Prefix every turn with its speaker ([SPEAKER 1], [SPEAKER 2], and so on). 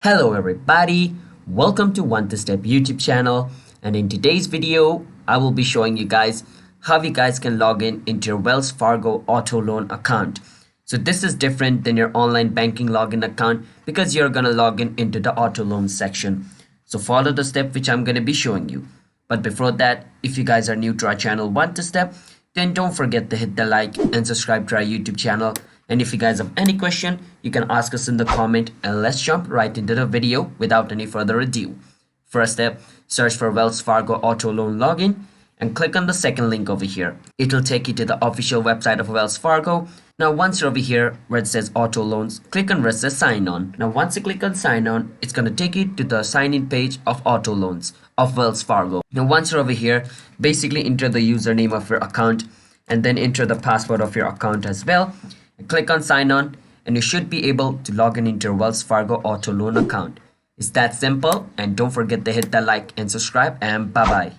[SPEAKER 1] Hello everybody, welcome to One to Step YouTube channel, and in today's video I will be showing you guys how you guys can log in into your Wells Fargo auto loan account. So this is different than your online banking login account because you're gonna log in into the auto loan section. So follow the step which I'm gonna be showing you. But before that, if you guys are new to our channel One to Step, then don't forget to hit the like and subscribe to our YouTube channel. And if you guys have any question, you can ask us in the comment, and let's jump right into the video without any further ado. First step, search for Wells Fargo Auto Loan Login and click on the second link over here. It will take you to the official website of Wells Fargo. Now once you're over here where it says Auto Loans, click on where it says Sign On. Now once you click on Sign On, it's going to take you to the sign in page of Auto Loans of Wells Fargo. Now once you're over here, basically enter the username of your account and then enter the password of your account as well. Click on sign on and you should be able to log in into your Wells Fargo auto loan account. It's that simple, and don't forget to hit the like and subscribe, and bye bye.